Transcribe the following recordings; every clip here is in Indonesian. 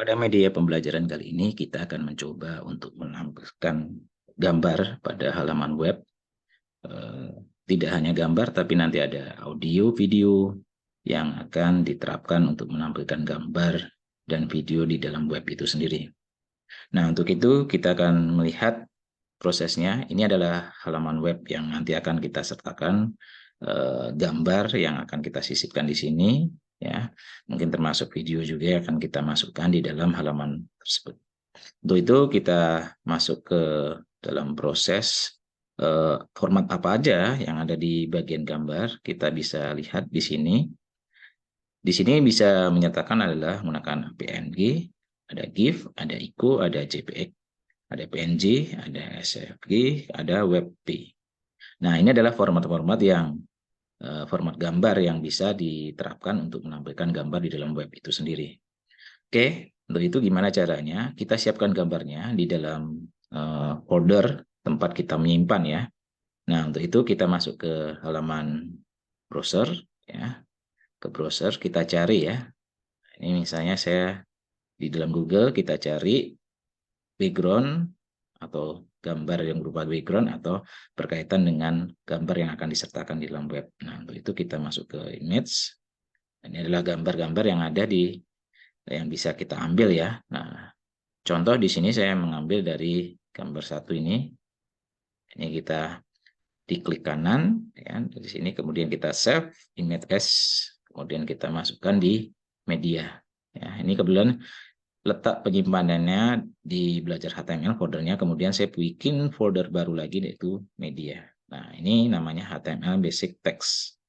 Pada media pembelajaran kali ini kita akan mencoba untuk menampilkan gambar pada halaman web. Eh, Tidak hanya gambar, tapi nanti ada audio, video yang akan diterapkan untuk menampilkan gambar dan video di dalam web itu sendiri. Nah, untuk itu kita akan melihat prosesnya. Ini adalah halaman web yang nanti akan kita sertakan gambar yang akan kita sisipkan di sini, ya. Mungkin termasuk video juga yang akan kita masukkan di dalam halaman tersebut. Untuk itu kita masuk ke dalam proses format apa aja yang ada di bagian gambar. Kita bisa lihat di sini. Di sini bisa menyatakan adalah menggunakan PNG, ada GIF, ada ICO, ada JPEG, ada PNG, ada SVG, ada WebP. Nah, ini adalah format-format yang format gambar yang bisa diterapkan untuk menampilkan gambar di dalam web itu sendiri. Oke, untuk itu gimana caranya? Kita siapkan gambarnya di dalam folder tempat kita menyimpan ya. Nah, untuk itu kita masuk ke halaman browser ya. Ke browser kita cari ya. Ini misalnya saya di dalam Google kita cari background atau gambar yang berupa background atau berkaitan dengan gambar yang akan disertakan di dalam web. Nah, untuk itu kita masuk ke image. Ini adalah gambar-gambar yang ada di yang bisa kita ambil ya. Nah, contoh di sini saya mengambil dari gambar satu ini. Ini kita diklik kanan ya, dari sini kemudian kita save image as, kemudian kita masukkan di media. Ya, ini kebetulan letak penyimpanannya di belajar HTML foldernya, kemudian saya bikin folder baru lagi yaitu media. Nah, ini namanya HTML Basic Text.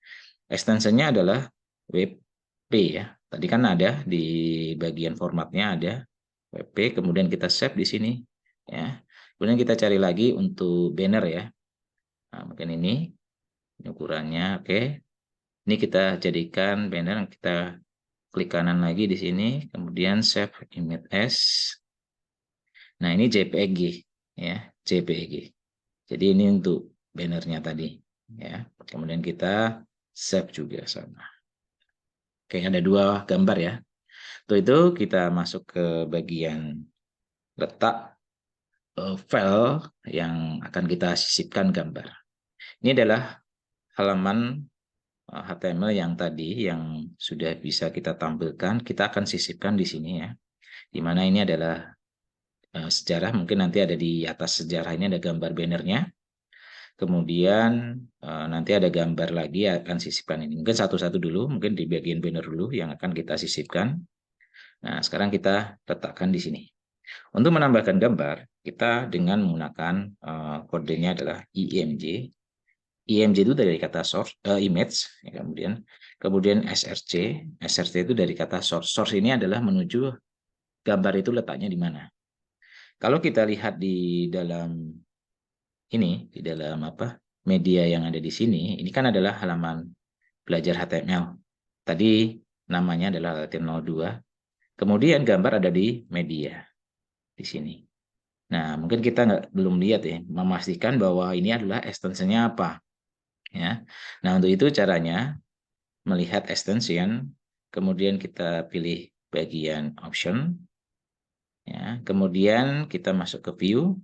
Extensionnya adalah WP ya. Tadi kan ada di bagian formatnya ada WP, kemudian kita save di sini ya. Kemudian kita cari lagi untuk banner ya. Nah, mungkin ini ukurannya oke. Ini kita jadikan banner, kita klik kanan lagi di sini, kemudian save image as. Nah, ini JPG ya, JPG. Jadi ini untuk bannernya tadi ya. Kemudian kita save juga sama. Oke, ada dua gambar ya. Untuk itu kita masuk ke bagian letak file yang akan kita sisipkan gambar. Ini adalah halaman HTML yang tadi yang sudah bisa kita tampilkan, kita akan sisipkan di sini ya. Di mana ini adalah sejarah, mungkin nanti ada di atas sejarah ini ada gambar bannernya. Kemudian nanti ada gambar lagi akan sisipkan ini. Mungkin satu-satu dulu, mungkin di bagian banner dulu yang akan kita sisipkan. Nah, sekarang kita letakkan di sini. Untuk menambahkan gambar, kita dengan menggunakan kodenya adalah IMG. IMG itu dari kata source, image, ya, kemudian SRC itu dari kata source. Source ini adalah menuju gambar itu letaknya di mana. Kalau kita lihat di dalam ini, di dalam media yang ada di sini, ini kan adalah halaman belajar HTML. Tadi namanya adalah HTML2. Kemudian gambar ada di media di sini. Nah, mungkin kita belum lihat ya, memastikan bahwa ini adalah extensionnya apa. Ya. Nah, untuk itu caranya melihat extension, kemudian kita pilih bagian option, ya. Kemudian kita masuk ke view,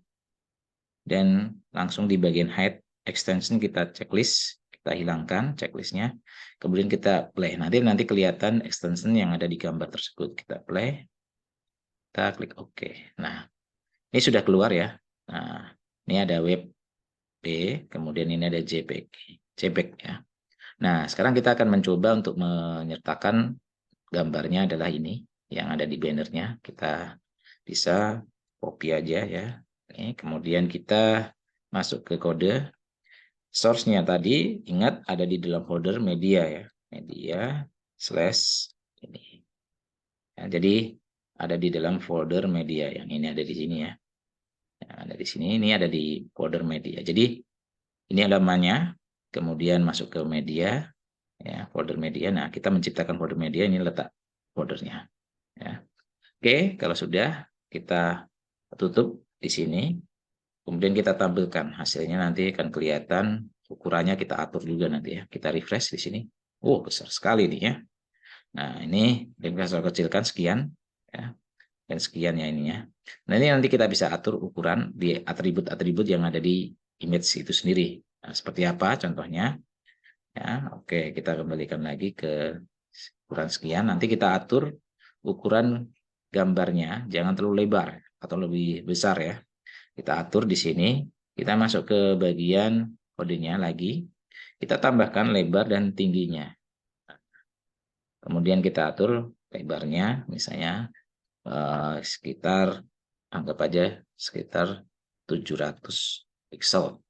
dan langsung di bagian hide extension kita checklist, kita hilangkan checklistnya, kemudian kita play. Nanti kelihatan extension yang ada di gambar tersebut. Kita play, kita klik OK. Nah, ini sudah keluar ya. Nah, ini ada WebP, kemudian ini ada JPEG ya. Nah, sekarang kita akan mencoba untuk menyertakan gambarnya adalah ini yang ada di bannernya. Kita bisa copy aja ya. Ini, kemudian kita masuk ke kode. Source-nya tadi ingat ada di dalam folder media ya. Media slash ini. Ya, jadi ada di dalam folder media yang ini ada di sini ya. Yang ada di sini, ini ada di folder media. Jadi ini halamannya, kemudian masuk ke media, ya, folder media. Nah, kita menciptakan folder media, ini letak foldernya. Ya. Oke, kalau sudah kita tutup di sini, kemudian kita tampilkan hasilnya, nanti akan kelihatan ukurannya, kita atur juga nanti ya. Kita refresh di sini. Oh, besar sekali nih ya. Nah, ini kita kecilkan sekian ya. dan sekian ya ininya. Nah, ini nanti kita bisa atur ukuran di atribut-atribut yang ada di image itu sendiri. Nah, seperti apa contohnya? Ya, oke, kita kembalikan lagi ke ukuran sekian. Nanti kita atur ukuran gambarnya, jangan terlalu lebar atau lebih besar ya. Kita atur di sini, kita masuk ke bagian kodenya lagi, kita tambahkan lebar dan tingginya. Kemudian kita atur lebarnya, misalnya sekitar, anggap aja sekitar 700 pixel.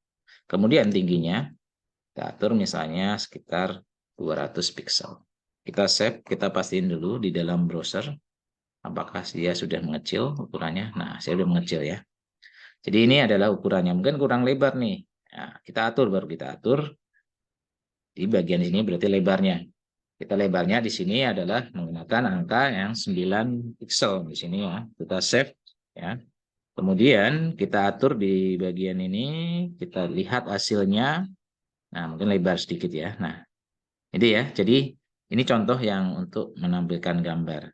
Kemudian tingginya, kita atur misalnya sekitar 200 pixel. Kita save, kita pastiin dulu di dalam browser, apakah dia sudah mengecil ukurannya. Nah, saya sudah mengecil ya. Jadi ini adalah ukurannya, mungkin kurang lebar nih. Nah, kita atur, baru kita atur di bagian ini berarti lebarnya. Kita lebarnya di sini adalah menggunakan angka yang 9 pixel di sini ya. Kita save ya. Kemudian kita atur di bagian ini, kita lihat hasilnya. Nah, mungkin lebar sedikit ya. Nah, ini ya. Jadi ini contoh yang untuk menampilkan gambar.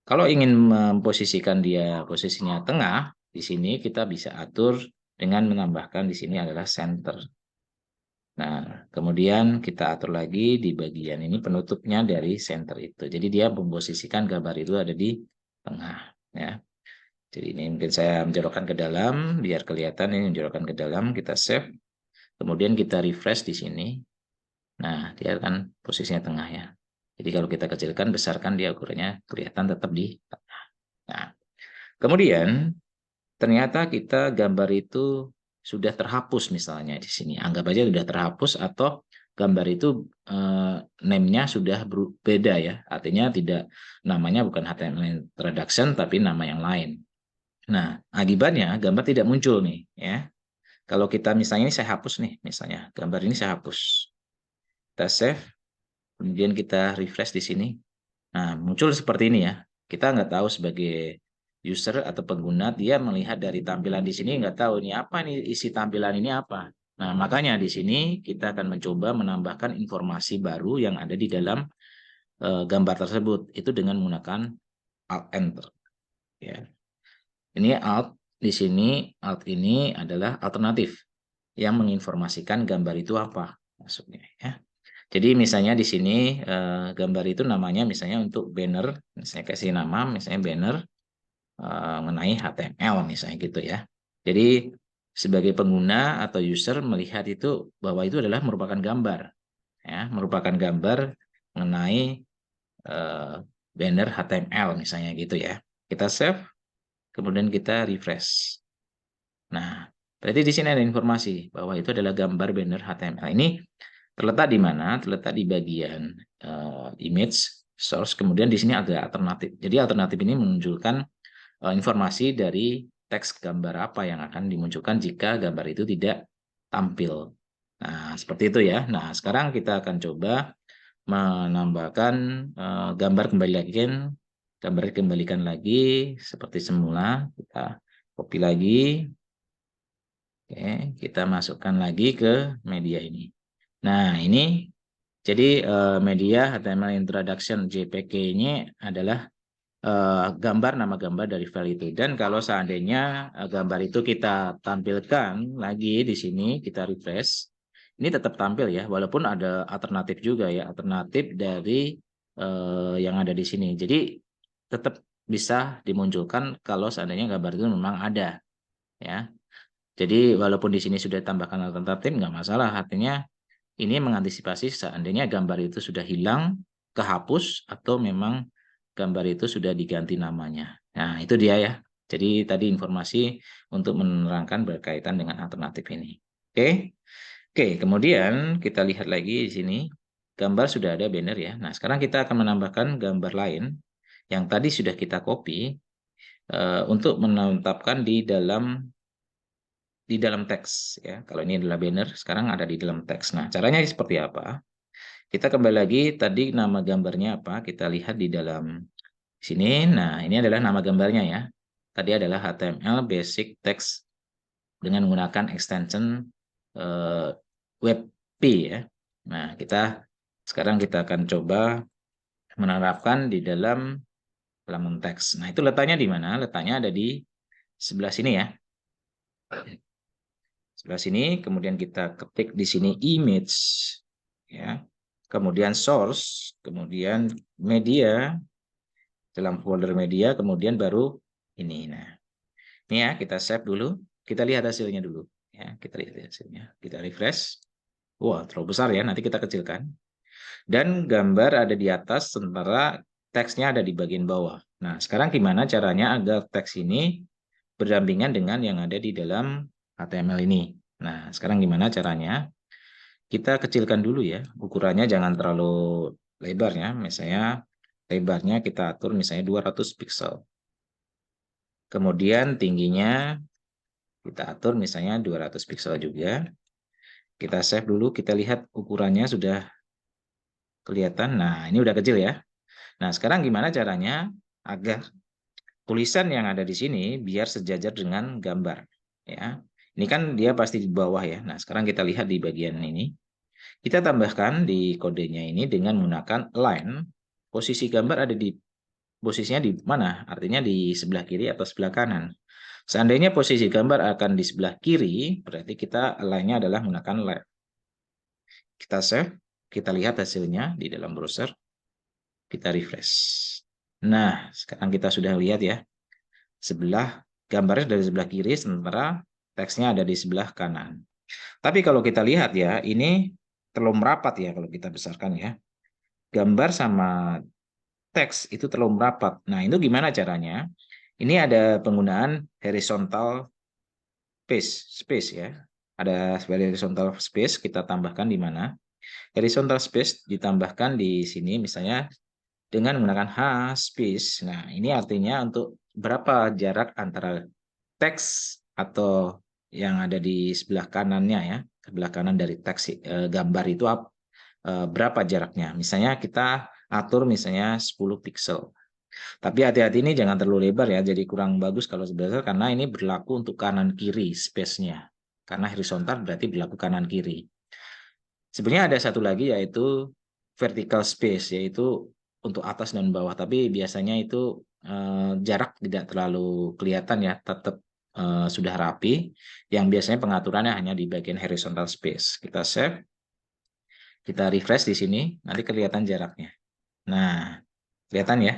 Kalau ingin memposisikan dia posisinya tengah, di sini kita bisa atur dengan menambahkan di sini adalah center. Nah, kemudian kita atur lagi di bagian ini penutupnya dari center itu. Jadi dia memposisikan gambar itu ada di tengah. Ya. Jadi ini mungkin saya menjorokkan ke dalam, biar kelihatan ini menjorokkan ke dalam, kita save. Kemudian kita refresh di sini. Nah, dia akan posisinya tengah ya. Jadi kalau kita kecilkan, besarkan, dia ukurannya kelihatan tetap di tengah. Nah, kemudian ternyata kita gambar itu sudah terhapus misalnya di sini. Anggap aja sudah terhapus atau gambar itu name-nya sudah berbeda ya. Artinya tidak, namanya bukan HTML introduction tapi nama yang lain. Nah, akibatnya gambar tidak muncul nih ya. Kalau kita misalnya ini saya hapus nih, misalnya gambar ini saya hapus. Kita save, kemudian kita refresh di sini. Nah, muncul seperti ini ya. Kita nggak tahu sebagai user atau pengguna, dia melihat dari tampilan di sini nggak tahu ini apa nih, isi tampilan ini apa. Nah, makanya di sini kita akan mencoba menambahkan informasi baru yang ada di dalam gambar tersebut. Itu dengan menggunakan Alt Enter. Ya. Ini Alt di sini, Alt ini adalah alternatif yang menginformasikan gambar itu apa maksudnya ya. Jadi misalnya di sini gambar itu namanya misalnya untuk banner, saya kasih nama misalnya banner mengenai HTML misalnya gitu ya. Jadi sebagai pengguna atau user melihat itu bahwa itu adalah merupakan gambar, ya, merupakan gambar mengenai banner HTML misalnya gitu ya. Kita save, kemudian kita refresh. Nah, berarti di sini ada informasi bahwa itu adalah gambar banner HTML. Ini terletak di mana? Terletak di bagian image source. Kemudian di sini ada alternatif. Jadi alternatif ini menunjukkan informasi dari teks gambar apa yang akan dimunculkan jika gambar itu tidak tampil. Nah, seperti itu ya. Nah, sekarang kita akan coba menambahkan gambar kembalikan lagi seperti semula. Kita copy lagi. Oke, kita masukkan lagi ke media ini. Nah, ini jadi media HTML introduction JPG ini adalah gambar, nama gambar dari file itu. Dan kalau seandainya gambar itu kita tampilkan lagi di sini, kita refresh, ini tetap tampil ya, walaupun ada alternatif juga ya, alternatif dari yang ada di sini. Jadi tetap bisa dimunculkan kalau seandainya gambar itu memang ada ya. Jadi walaupun di sini sudah tambahkan alternatif nggak masalah, artinya ini mengantisipasi seandainya gambar itu sudah hilang, kehapus, atau memang gambar itu sudah diganti namanya. Nah, itu dia ya. Jadi tadi informasi untuk menerangkan berkaitan dengan alternatif ini. Oke. Oke, kemudian kita lihat lagi di sini. Gambar sudah ada banner ya. Nah, sekarang kita akan menambahkan gambar lain yang tadi sudah kita copy untuk menetapkan di dalam teks ya. Kalau ini adalah banner, sekarang ada di dalam teks. Nah, caranya seperti apa? Kita kembali lagi tadi nama gambarnya apa? Kita lihat di dalam sini. Nah, ini adalah nama gambarnya ya. Tadi adalah HTML basic text dengan menggunakan extension WebP ya. Nah, sekarang kita akan coba menerapkan di dalam halaman teks. Nah, itu letaknya di mana? Letaknya ada di sebelah sini ya. Sebelah sini, kemudian kita ketik di sini image, ya. Kemudian source, kemudian media, dalam folder media, kemudian baru ini. Nah, ini ya, kita save dulu, kita lihat hasilnya dulu. Ya, kita lihat hasilnya. Kita refresh. Wah, terlalu besar ya, nanti kita kecilkan. Dan gambar ada di atas, sementara teksnya ada di bagian bawah. Nah, sekarang gimana caranya agar teks ini berdampingan dengan yang ada di dalam HTML ini? Nah, sekarang gimana caranya? Kita kecilkan dulu ya, ukurannya jangan terlalu lebar ya. Misalnya lebarnya kita atur misalnya 200 pixel. Kemudian tingginya kita atur misalnya 200 pixel juga. Kita save dulu, kita lihat ukurannya sudah kelihatan. Nah, ini udah kecil ya. Nah, sekarang gimana caranya agar tulisan yang ada di sini biar sejajar dengan gambar ya. Ini kan dia pasti di bawah ya. Nah, sekarang kita lihat di bagian ini. Kita tambahkan di kodenya ini dengan menggunakan align. Posisi gambar ada di posisinya di mana? Artinya di sebelah kiri atau sebelah kanan. Seandainya posisi gambar akan di sebelah kiri, berarti kita align-nya adalah menggunakan left. Kita save, kita lihat hasilnya di dalam browser. Kita refresh. Nah, sekarang kita sudah lihat ya. Sebelah gambarnya dari sebelah kiri, sementara teksnya ada di sebelah kanan. Tapi kalau kita lihat ya, ini terlalu merapat ya kalau kita besarkan ya. Gambar sama teks itu terlalu merapat. Nah, itu gimana caranya? Ini ada penggunaan horizontal space ya. Ada horizontal space, kita tambahkan di mana? Horizontal space ditambahkan di sini misalnya dengan menggunakan H space. Nah, ini artinya untuk berapa jarak antara teks atau yang ada di sebelah kanannya ya, sebelah kanan dari teks gambar itu berapa jaraknya. Misalnya kita atur misalnya 10 pixel. Tapi hati-hati ini jangan terlalu lebar ya, jadi kurang bagus kalau sebenarnya karena ini berlaku untuk kanan kiri space-nya. Karena horizontal berarti berlaku kanan kiri. Sebenarnya ada satu lagi yaitu vertical space, yaitu untuk atas dan bawah, tapi biasanya itu jarak tidak terlalu kelihatan ya, tetap sudah rapi. Yang biasanya pengaturannya hanya di bagian horizontal space. Kita save, kita refresh di sini, nanti kelihatan jaraknya. Nah, kelihatan ya.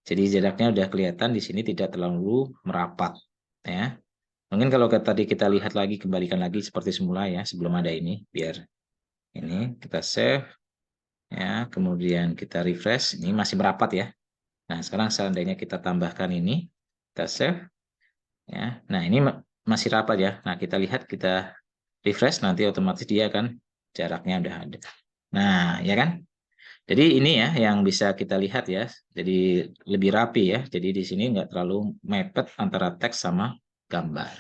Jadi jaraknya udah kelihatan di sini tidak terlalu merapat ya. Mungkin kalau tadi kita lihat lagi, kembalikan lagi seperti semula ya, sebelum ada ini, biar ini kita save ya, kemudian kita refresh, ini masih merapat ya. Nah, sekarang seandainya kita tambahkan ini, kita save ya. Nah, ini masih rapat ya. Nah, kita lihat, kita refresh, nanti otomatis dia akan jaraknya udah ada. Nah, ya kan? Jadi ini ya yang bisa kita lihat ya. Jadi lebih rapi ya. Jadi di sini nggak terlalu mepet antara teks sama gambar.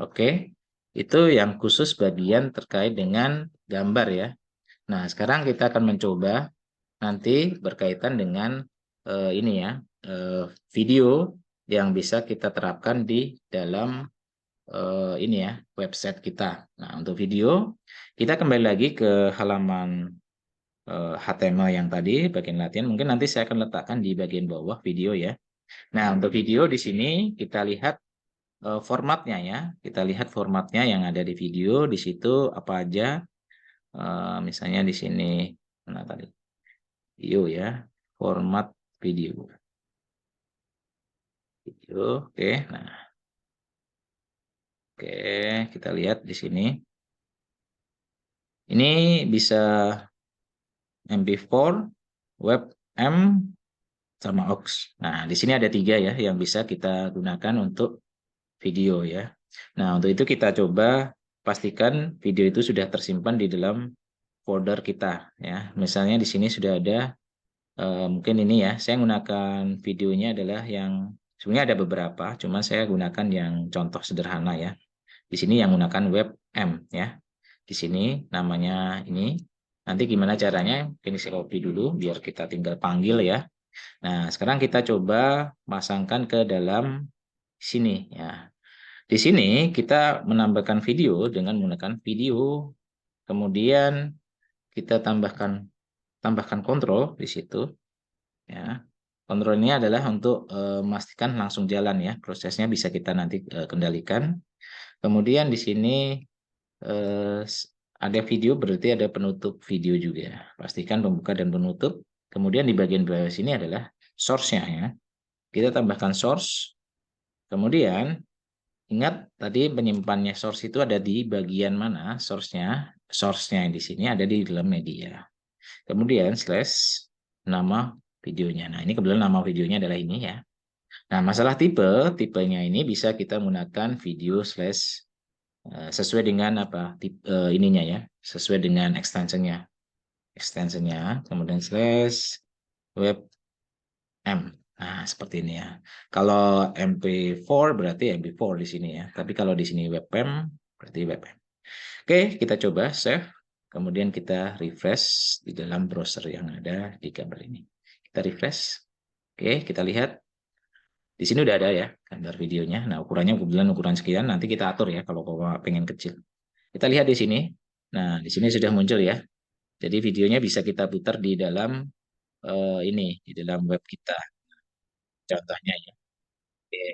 Oke, itu yang khusus bagian terkait dengan gambar ya. Nah, sekarang kita akan mencoba nanti berkaitan dengan ini ya, video yang bisa kita terapkan di dalam ini ya, website kita. Nah, untuk video, kita kembali lagi ke halaman HTML yang tadi, bagian latihan. Mungkin nanti saya akan letakkan di bagian bawah video ya. Nah, untuk video di sini kita lihat formatnya ya. Kita lihat formatnya yang ada di video. Di situ apa aja. Misalnya di sini, mana tadi? Video ya, format video. Video, oke. Nah, oke, kita lihat di sini. Ini bisa MP4, WebM, sama aux. Nah, di sini ada 3 ya yang bisa kita gunakan untuk video ya. Nah, untuk itu kita coba pastikan video itu sudah tersimpan di dalam folder kita ya. Misalnya di sini sudah ada mungkin ini ya. Saya gunakan videonya adalah yang sebenarnya ada beberapa, cuma saya gunakan yang contoh sederhana ya. Di sini yang menggunakan WebM ya. Di sini namanya ini. Nanti gimana caranya? Ini saya copy dulu biar kita tinggal panggil ya. Nah, sekarang kita coba pasangkan ke dalam sini ya. Di sini kita menambahkan video dengan menggunakan video, kemudian kita tambahkan kontrol di situ ya. Kontrol ini adalah untuk memastikan langsung jalan ya, prosesnya bisa kita nanti kendalikan. Kemudian di sini ada video, berarti ada penutup video juga. Pastikan pembuka dan penutup. Kemudian di bagian bawah sini adalah source-nya ya. Kita tambahkan source. Kemudian ingat tadi penyimpannya source itu ada di bagian mana source-nya? Source-nya di sini ada di dalam media. Kemudian slash nama videonya. Nah, ini kebetulan nama videonya adalah ini ya. Nah, masalah tipenya ini bisa kita menggunakan video slash sesuai dengan apa ininya ya, sesuai dengan extensionnya, kemudian slash web m. Nah, seperti ini ya. Kalau MP4 berarti MP4 di sini ya. Tapi kalau di sini webm berarti webm. Oke, kita coba save. Kemudian kita refresh di dalam browser yang ada di gambar ini. Kita refresh. Oke, kita lihat. Di sini udah ada ya gambar videonya. Nah, ukurannya kebetulan ukuran sekian. Nanti kita atur ya kalau pengen kecil. Kita lihat di sini. Nah, di sini sudah muncul ya. Jadi videonya bisa kita putar di dalam ini, di dalam web kita. Contohnya ya. Oke.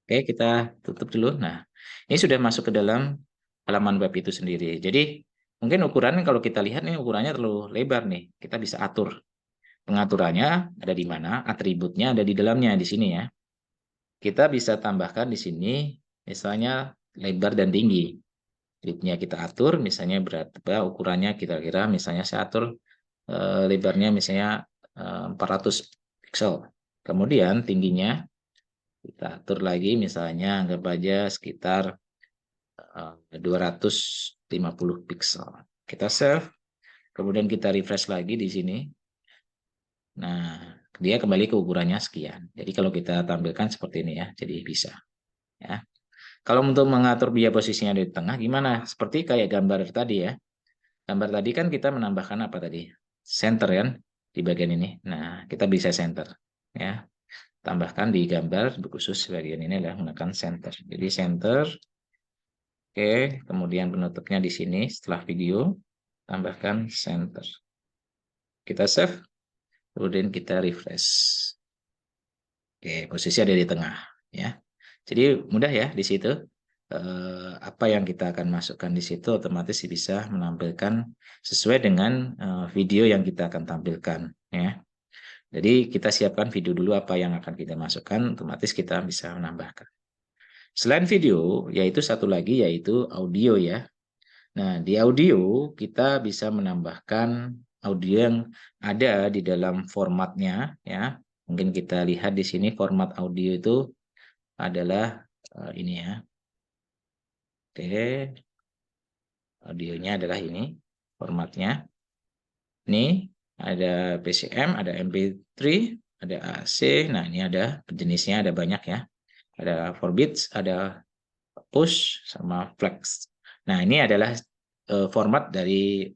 Oke, kita tutup dulu. Nah, ini sudah masuk ke dalam halaman web itu sendiri. Jadi, mungkin ukuran kalau kita lihat nih ukurannya terlalu lebar nih. Kita bisa atur. Pengaturannya ada di mana? Atributnya ada di dalamnya di sini ya. Kita bisa tambahkan di sini misalnya lebar dan tinggi. Width-nya kita atur, misalnya berapa ukurannya kira-kira, misalnya saya atur lebarnya misalnya 400 pixel. Kemudian tingginya kita atur lagi misalnya anggap aja sekitar 250 pixel. Kita save, kemudian kita refresh lagi di sini. Nah, dia kembali ke ukurannya sekian. Jadi kalau kita tampilkan seperti ini ya, jadi bisa. Ya. Kalau untuk mengatur biaya posisinya di tengah gimana? Seperti kayak gambar tadi ya. Gambar tadi kan kita menambahkan apa tadi? Center kan di bagian ini. Nah, kita bisa center ya. Tambahkan di gambar khusus bagian ini adalah menggunakan center. Jadi center. Oke, kemudian penutupnya di sini setelah video tambahkan center. Kita save, kemudian kita refresh. Oke, posisi ada di tengah ya. Jadi mudah ya di situ. Apa yang kita akan masukkan di situ otomatis bisa menampilkan sesuai dengan video yang kita akan tampilkan ya. Jadi kita siapkan video dulu apa yang akan kita masukkan, otomatis kita bisa menambahkan. Selain video, yaitu satu lagi yaitu audio ya. Nah, di audio kita bisa menambahkan audio yang ada di dalam formatnya ya. Mungkin kita lihat di sini format audio itu adalah ini ya. Oke, audionya adalah ini formatnya. Ini ada PCM, ada MP3, ada AC. Nah, ini ada jenisnya ada banyak ya. Ada 4 bits, ada push sama flex. Nah, ini adalah format dari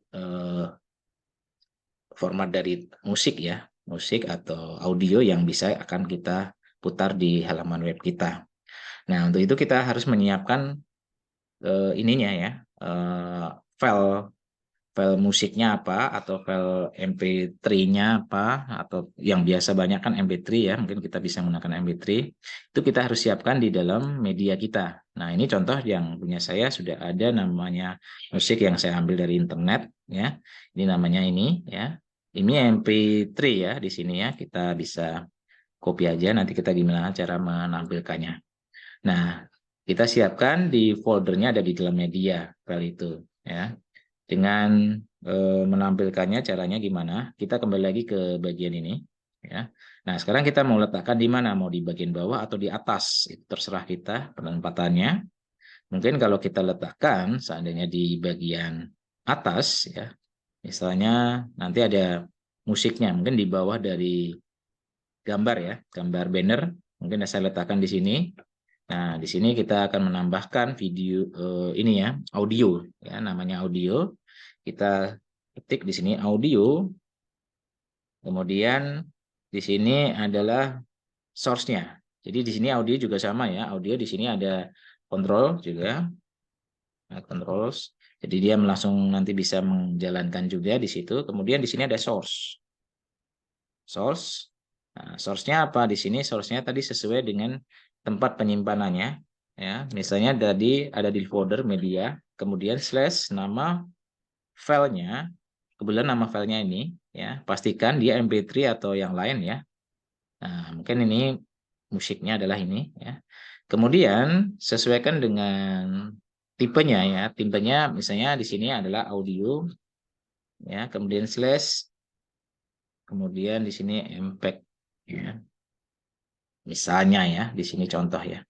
musik ya, musik atau audio yang bisa akan kita putar di halaman web kita. Nah, untuk itu kita harus menyiapkan ininya ya, file musiknya apa atau file MP3-nya apa atau yang biasa banyak kan MP3 ya, mungkin kita bisa menggunakan MP3. Itu kita harus siapkan di dalam media kita. Nah, ini contoh yang punya saya sudah ada namanya musik yang saya ambil dari internet ya. Ini namanya ini ya. Ini MP3 ya di sini ya. Kita bisa copy aja nanti kita gimana cara menampilkannya. Nah, kita siapkan di foldernya ada di dalam media file itu ya. Dengan menampilkannya caranya gimana? Kita kembali lagi ke bagian ini ya. Nah, sekarang kita mau letakkan di mana? Mau di bagian bawah atau di atas? Itu terserah kita penempatannya. Mungkin kalau kita letakkan seandainya di bagian atas ya. Misalnya nanti ada musiknya, mungkin di bawah dari gambar ya, gambar banner, mungkin saya letakkan di sini. Nah, di sini kita akan menambahkan video ini ya, audio ya, namanya audio. Kita ketik di sini audio. Kemudian di sini adalah source-nya. Jadi di sini audio juga sama ya. Audio di sini ada control juga. Nah, controls. Jadi dia langsung nanti bisa menjalankan juga di situ. Kemudian di sini ada source. Source. Nah, source-nya apa? Di sini source-nya tadi sesuai dengan tempat penyimpanannya. Ya, misalnya tadi ada di folder media, kemudian slash nama filenya, kebetulan nama filenya ini, ya pastikan dia MP3 atau yang lain ya. Nah, mungkin ini musiknya adalah ini ya. Kemudian sesuaikan dengan tipenya ya. Tipenya misalnya di sini adalah audio ya, kemudian slash, kemudian di sini MPEG ya. Misalnya ya, di sini contoh ya.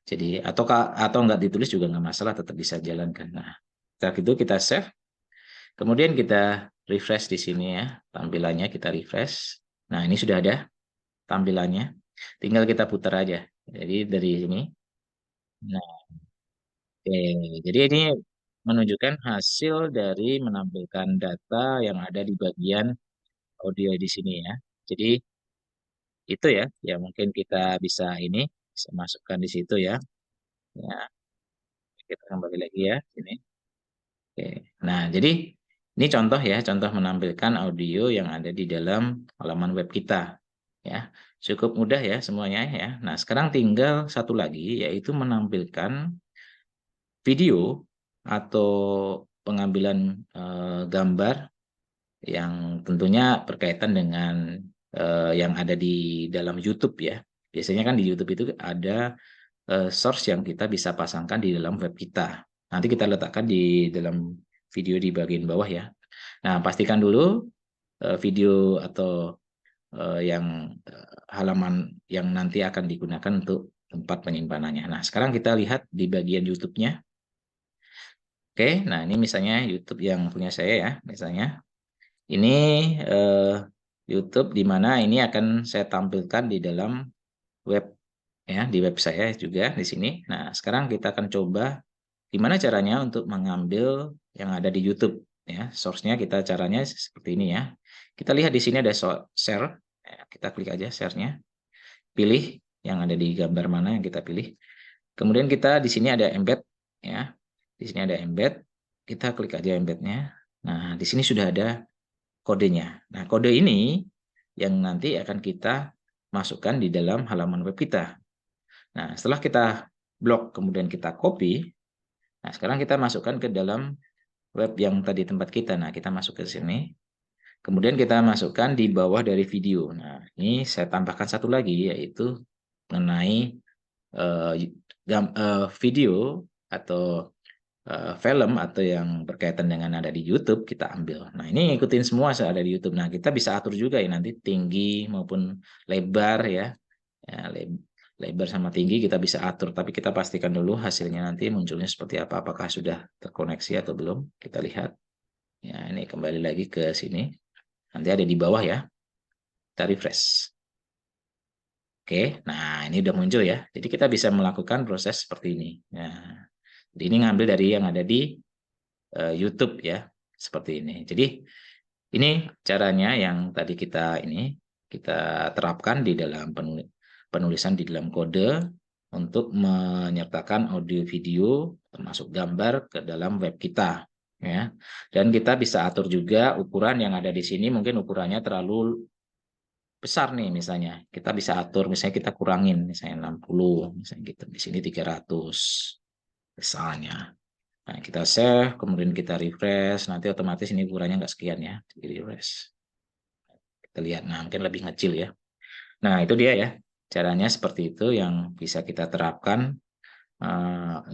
Jadi atau nggak ditulis juga nggak masalah, tetap bisa jalankan. Nah, setelah itu kita save, kemudian kita refresh di sini ya, tampilannya kita refresh. Nah, ini sudah ada tampilannya, tinggal kita putar aja. Jadi dari sini. Nah, oke. Jadi ini menunjukkan hasil dari menampilkan data yang ada di bagian audio di sini ya. Jadi itu ya, ya mungkin kita bisa masukkan di situ ya. Ya, kita kembali lagi ya sini. Oke. Nah, jadi ini contoh ya, contoh menampilkan audio yang ada di dalam halaman web kita. Ya, cukup mudah ya semuanya ya. Nah, sekarang tinggal satu lagi, yaitu menampilkan video atau pengambilan gambar yang tentunya berkaitan dengan yang ada di dalam YouTube ya. Biasanya kan di YouTube itu ada source yang kita bisa pasangkan di dalam web kita. Nanti kita letakkan di dalam video di bagian bawah ya. Nah, pastikan dulu video atau yang halaman yang nanti akan digunakan untuk tempat penyimpanannya. Nah, sekarang kita lihat di bagian YouTube-nya. Oke, nah ini misalnya YouTube yang punya saya ya, misalnya. Ini YouTube di mana ini akan saya tampilkan di dalam web ya, di web saya juga di sini. Nah, sekarang kita akan coba gimana caranya untuk mengambil yang ada di YouTube ya. Source-nya kita caranya seperti ini ya. Kita lihat di sini ada share. Ya, kita klik aja share-nya. Pilih yang ada di gambar mana yang kita pilih. Kemudian kita di sini ada embed ya. Di sini ada embed. Kita klik aja embed-nya. Nah, di sini sudah ada kodenya. Nah, kode ini yang nanti akan kita masukkan di dalam halaman web kita. Nah, setelah kita blok kemudian kita copy, nah sekarang kita masukkan ke dalam web yang tadi tempat kita. Nah, kita masuk ke sini. Kemudian kita masukkan di bawah dari video. Nah, ini saya tambahkan satu lagi yaitu mengenai video atau film atau yang berkaitan dengan ada di YouTube kita ambil. Nah, ini ngikutin semua ada di YouTube. Nah, kita bisa atur juga ya nanti tinggi maupun lebar ya. Ya, lebar sama tinggi kita bisa atur, tapi kita pastikan dulu hasilnya nanti munculnya seperti apa, apakah sudah terkoneksi atau belum. Kita lihat. Ya, ini kembali lagi ke sini. Nanti ada di bawah ya. Kita refresh. Oke, nah ini udah muncul ya. Jadi kita bisa melakukan proses seperti ini. Nah, jadi ini ngambil dari yang ada di YouTube ya, seperti ini. Jadi ini caranya yang tadi kita terapkan di dalam penulisan di dalam kode untuk menyertakan audio video termasuk gambar ke dalam web kita ya. Dan kita bisa atur juga ukuran yang ada di sini, mungkin ukurannya terlalu besar nih misalnya. Kita bisa atur misalnya kita kurangin misalnya 60 misalnya gitu. Di sini 300 misalnya. Nah, kita save, kemudian kita refresh, nanti otomatis ini ukurannya nggak sekian ya, di refresh. Kita lihat, nah mungkin lebih kecil ya. Nah, itu dia ya, caranya seperti itu yang bisa kita terapkan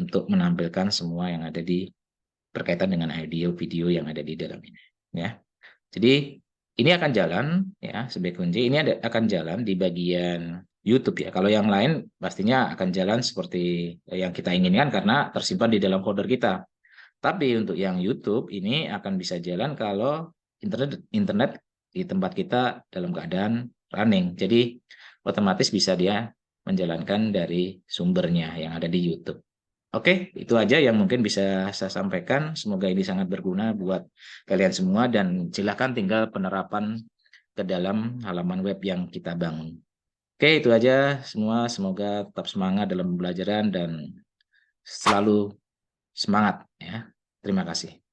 untuk menampilkan semua yang ada di berkaitan dengan audio, video yang ada di dalam ini. Ya, jadi ini akan jalan ya sebagai kunci. Ini akan jalan di bagian YouTube ya. Kalau yang lain pastinya akan jalan seperti yang kita inginkan karena tersimpan di dalam folder kita. Tapi untuk yang YouTube ini akan bisa jalan kalau internet di tempat kita dalam keadaan running. Jadi otomatis bisa dia menjalankan dari sumbernya yang ada di YouTube. Oke, itu aja yang mungkin bisa saya sampaikan. Semoga ini sangat berguna buat kalian semua dan silakan tinggal penerapan ke dalam halaman web yang kita bangun. Oke, itu aja semua. Semoga tetap semangat dalam pembelajaran dan selalu semangat ya. Terima kasih.